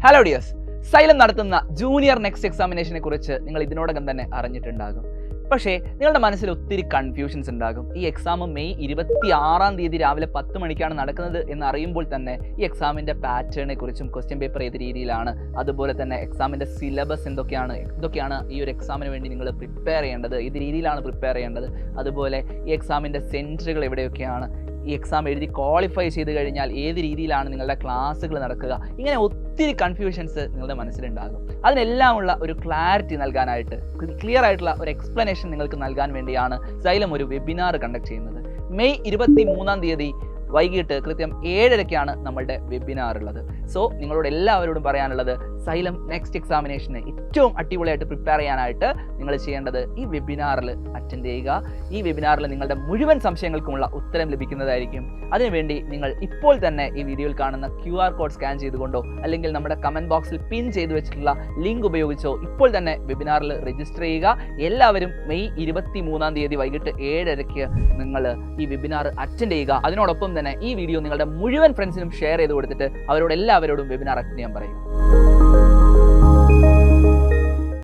Hello dears, xylem നടത്തുന്ന junior next എക്സാമിനേഷനെ കുറിച്ച് നിങ്ങൾ ഇതിനോടകം തന്നെ അറിഞ്ഞിട്ടുണ്ടാകും. പക്ഷേ നിങ്ങളുടെ മനസ്സിൽ ഒത്തിരി കൺഫ്യൂഷൻസ് ഉണ്ടാകും. ഈ എക്സാം മെയ് 26 രാവിലെ 10 മണിക്കാണ് നടക്കുന്നത് എന്ന് അറിയുമ്പോൾ തന്നെ ഈ എക്സാമിൻ്റെ പാറ്റേണിനെ കുറിച്ചും ക്വസ്റ്റ്യൻ പേപ്പർ ഏത് രീതിയിലാണ്, അതുപോലെ തന്നെ എക്സാമിൻ്റെ സിലബസ് ഇതൊക്കെയാണ് ഈ ഒരു എക്സാമിന് വേണ്ടി നിങ്ങൾ പ്രിപ്പയർ ചെയ്യേണ്ടത്, ഏത് രീതിയിലാണ് പ്രിപ്പയർ ചെയ്യേണ്ടത്, അതുപോലെ ഈ എക്സാമിൻ്റെ സെൻറ്ററുകൾ എവിടെയൊക്കെയാണ്, ഈ എക്സാം എഴുതി ക്വാളിഫൈ ചെയ്ത് കഴിഞ്ഞാൽ ഏത് രീതിയിലാണ് നിങ്ങളുടെ ക്ലാസ്സുകൾ നടക്കുക, ഇങ്ങനെ ഒത്തിരി കൺഫ്യൂഷൻസ് നിങ്ങളുടെ മനസ്സിലുണ്ടാകും. അതിനെല്ലാമുള്ള ഒരു ക്ലാരിറ്റി നൽകാനായിട്ട്, ക്ലിയർ ആയിട്ടുള്ള ഒരു എക്സ്പ്ലനേഷൻ നിങ്ങൾക്ക് നൽകാൻ വേണ്ടിയാണ് സൈലം ഒരു വെബിനാർ കണ്ടക്ട് ചെയ്യുന്നത്. മെയ് 23 വൈകിട്ട് കൃത്യം 7:30 നമ്മളുടെ വെബിനാർ ഉള്ളത്. സോ നിങ്ങളോട് എല്ലാവരോടും പറയാനുള്ളത്, സൈലം നെക്സ്റ്റ് എക്സാമിനേഷന് ഏറ്റവും അടിപൊളിയായിട്ട് പ്രിപ്പയർ ചെയ്യാനായിട്ട് നിങ്ങൾ ചെയ്യേണ്ടത് ഈ വെബിനാറിൽ അറ്റൻഡ് ചെയ്യുക. ഈ വെബിനാറിൽ നിങ്ങളുടെ മുഴുവൻ സംശയങ്ങൾക്കുമുള്ള ഉത്തരം ലഭിക്കുന്നതായിരിക്കും. അതിനുവേണ്ടി നിങ്ങൾ ഇപ്പോൾ തന്നെ ഈ വീഡിയോയിൽ കാണുന്ന QR കോഡ് സ്കാൻ ചെയ്തുകൊണ്ടോ അല്ലെങ്കിൽ നമ്മുടെ കമൻറ്റ് ബോക്സിൽ പിൻ ചെയ്തു വെച്ചിട്ടുള്ള ലിങ്ക് ഉപയോഗിച്ചോ ഇപ്പോൾ തന്നെ വെബിനാറിൽ രജിസ്റ്റർ ചെയ്യുക. എല്ലാവരും മെയ് 23 വൈകിട്ട് 7:30 നിങ്ങൾ ഈ വെബിനാർ അറ്റൻഡ് ചെയ്യുക. അതിനോടൊപ്പം തന്നെ ഈ വീഡിയോ നിങ്ങളുടെ മുഴുവൻ ഫ്രണ്ട്സിനും ഷെയർ ചെയ്ത് കൊടുത്തിട്ട് അവരോട് എല്ലാവരോടും വെബിനാർ അറ്റൻഡ് ചെയ്യാൻ പറയും.